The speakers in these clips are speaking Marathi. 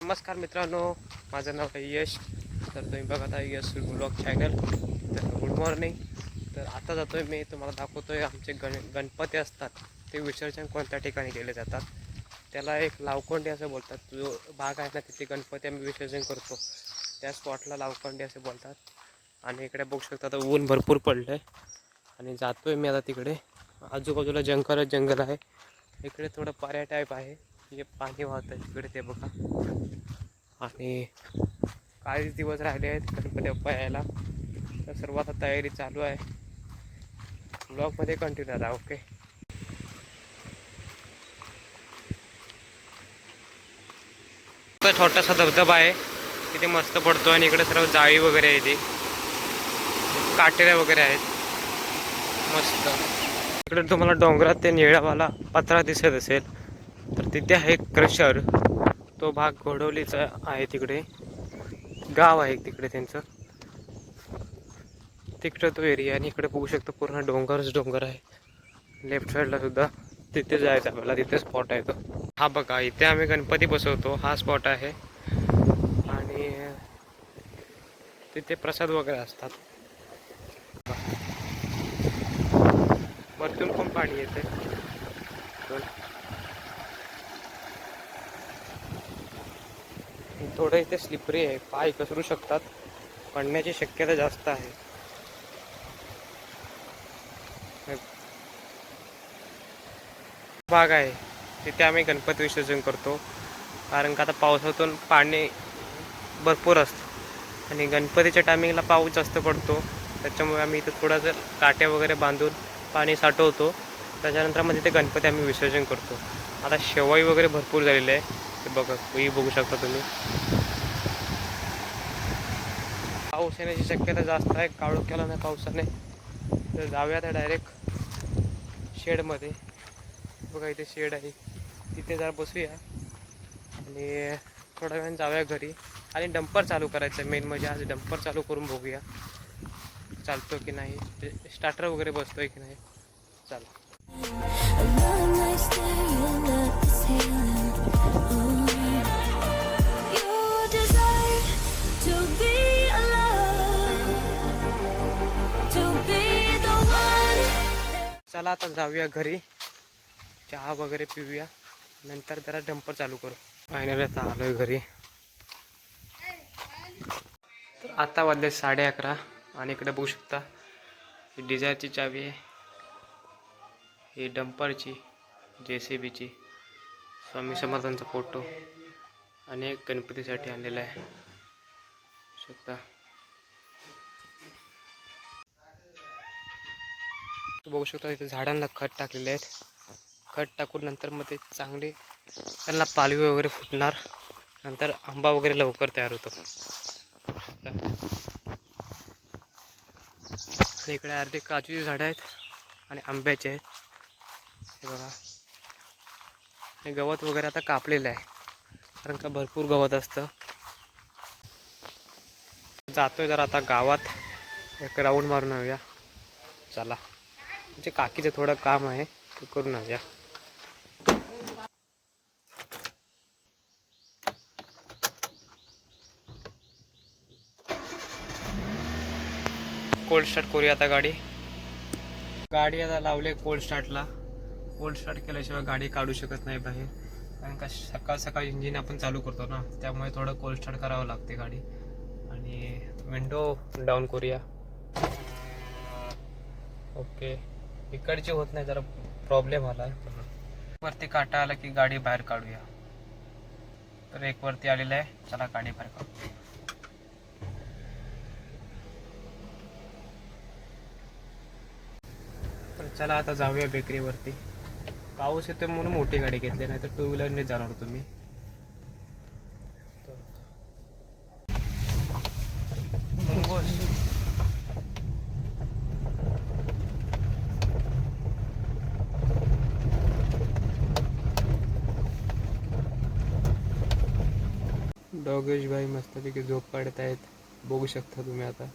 नमस्कार मित्रांनो, माझं नाव आहे यश. तर तुम्ही बघत आहे यश ब्लॉग चॅनल. तर गुड मॉर्निंग. तर आता जातो आहे मी तुम्हाला दाखवतो आहे आमचे गणपती असतात ते विसर्जन कोणत्या ठिकाणी केले जातात. त्याला एक लावकोंडी असं बोलतात. जो भाग आहे ना तिथे गणपती आम्ही विसर्जन करतो त्या स्पॉटला लावकोंडी असे बोलतात. आणि इकडे बघू शकता आता ऊन भरपूर पडलं आहे आणि जातो आहे मी आता तिकडे. आजूबाजूला जंगल आहे. इकडे थोडं पाऱ्या टाईप आहे, म्हणजे पाणी वाहत आहे तिकडे ते बघा. आणि काहीच दिवस राहिले आहेत गणपती बाप्पा यायला. तर सर्व आता तयारी चालू आहे. ब्लॉगमध्ये कंटिन्यू राहा. ओके. छोटासा धबधबा आहे, तिथे मस्त पडतो. आणि इकडे सर्व जाळी वगैरे आहे, ती काटेऱ्या वगैरे आहेत मस्त. इकडे तुम्हाला डोंगरात ते निळावाला पत्रा दिसत असेल तर तिथे आहे क्रशर. तो भाग घोडवलीचा आहे. तिकडे गाव आहे तिकडे त्यांचं, तिकडे तो एरिया. आणि इकडे बघू शकतो पूर्ण डोंगर आहे. लेफ्ट साईडला सुद्धा तिथे जायचं आपल्याला, तिथे स्पॉट आहे तो. हा बघा, इथे आम्ही गणपती बसवतो, हा स्पॉट आहे. आणि तिथे प्रसाद वगैरे असतात. वरतून पण पाणी येते. थोडं इथे स्लिपरी आहे, पाय घसरू शकतात, पडण्याची शक्यता जास्त आहे. भाग आहे तिथे आम्ही गणपती विसर्जन करतो, कारण का आता पावसातून पाणी भरपूर असतं आणि गणपतीच्या टायमिंगला पाऊस जास्त पडतो. त्याच्यामुळे आम्ही इथे थोडंसं काट्या वगैरे बांधून पाणी साठवतो. त्याच्यानंतर मग तिथे गणपती आम्ही विसर्जन करतो. आता शेवाई वगैरे भरपूर झालेली आहे, ते बघू शकता तुम्ही. पाऊस येण्याची शक्यता जास्त आहे, काळोख केला ना पावसाने. तर जाऊया आता डायरेक्ट शेडमध्ये. बघा इथे शेड आहे, तिथे जरा बसूया आणि थोड्या वेळाने जाऊया घरी. आणि डंपर चालू करायचं मेन म्हणजे. आज डंपर चालू करून बघूया चालतो की नाही, स्टार्टर वगैरे बसतोय की नाही. चला. चला आता जाऊया घरी, चहा वगैरे पिऊया, नंतर जरा डंपर चालू करू. फायनली आता आलोय घरी. तर आता वाजले 11:30 आणि इकडे बघू शकता ही डिझायरची चावी आहे, ही डंपरची, JCBची, स्वामी समर्थांचा फोटो आणि एक गणपतीसाठी आणलेला आहे शकता. बघू शकता इथे झाडांना खत टाकलेले आहेत. खत टाकून नंतर मग ते चांगले त्यांना पालवी वगैरे फुटणार, नंतर आंबा वगैरे लवकर तयार होतो. आणि इकडे अर्धे काजूची झाडं आहेत आणि आंब्याचे आहेत, हे बघा. आणि गवत वगैरे आता कापलेलं आहे, कारण का भरपूर गवत असतं. जातोय जरा आता गावात, एक राऊंड मारून येऊया. चला, म्हणजे काकीचं थोडं काम आहे ते करून येऊया. कोल्ड स्टार्ट करूया आता गाडी आता लावले कोल्ड स्टार्टला. कोल्ड स्टार्ट केल्याशिवाय गाडी काढू शकत नाही बाहेर, कारण का सकाळ इंजिन आपण चालू करतो ना, त्यामुळे थोडं कोल्ड स्टार्ट करावं लागते गाडी. आणि विंडो डाऊन करूया. ओके, इकडची होत नाही, जरा प्रॉब्लेम आला. वरती काटा आला की गाडी बाहेर काढूया. तर एक वरती आलेला आहे, चला गाडी बाहेर काढू. चला आता जाऊया बेकरीवरती. पाऊस येतो म्हणून मोठी गाडी घेतली, नाही तर 2 व्हीलरने जाणार तुम्ही. डॉगेश भाई मस्तपैकी झोप काढत आहेत, बघू शकता तुम्ही. आता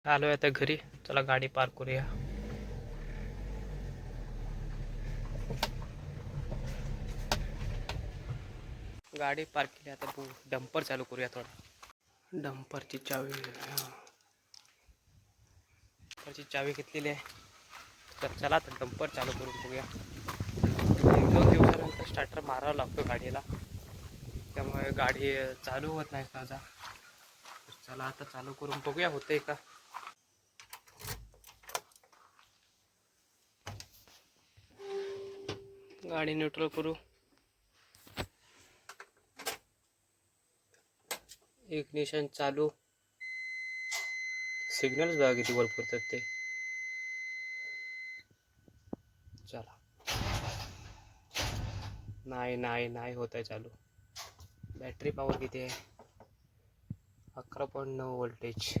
आलोय आता घरी, चला गाडी पार्क करूया. गाडी पार्क केली. आता डंपर चालू करूया थोडा. डंपरची चावी घेतलेली आहे. तर चला तर डंपर चालू करून बघूया. 1-2 दिवसानंतर स्टार्टर मारावा लागतो गाडीला, त्यामुळे गाडी चालू होत नाही सहजा. चला आता चालू करून बघूया होतंय का. गाडी न्यूट्रल करू. इग्निशन चालू. सिग्नल्स बघा किती वर फिरतात ते. चला. नाही होत आहे चालू. बॅटरी पॉवर किती आहे? 11.9 वोल्टेज.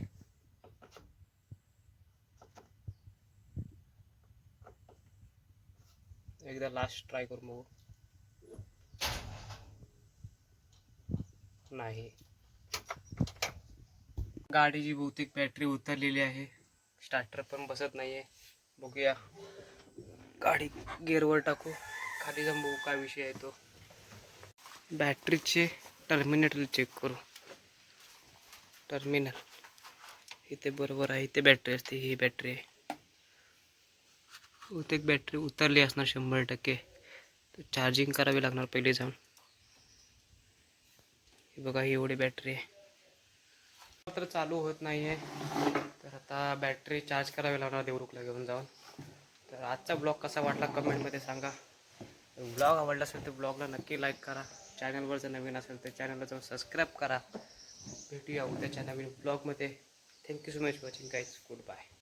एकदा लास्ट ट्राय करून बघू. नाही, गाडीची बहुतेक बॅटरी उतरलेली आहे. स्टार्टर पण बसत नाही आहे. बघूया, गाडी गिअरवर टाकू, खाली जाऊन बघू काय विषय आहे तो. बॅटरीचे टर्मिनेटर चेक करू. टर्मिनल इथे बरोबर आहे. इथे बॅटरी असते, ही बॅटरी आहे. बहुतेक बॅटरी उतरली असणार 100%. तर चार्जिंग करावी लागणार पहिले जाऊन. हे बघा, ही एवढी बॅटरी आहे. तर चालू होत नाही आहे. तर आता बॅटरी चार्ज करावी लागणार देवरुखला घेऊन जाऊन. तर आजचा ब्लॉग कसा वाटला कमेंटमध्ये सांगा. ब्लॉग आवडला असेल तर ब्लॉगला नक्की लाईक करा. चॅनलवर जर नवीन असेल तर चॅनलला जाऊन सबस्क्राईब करा. भेटूया उद्याच्या नवीन ब्लॉगमध्ये. Thank you so much watching guys. Good bye.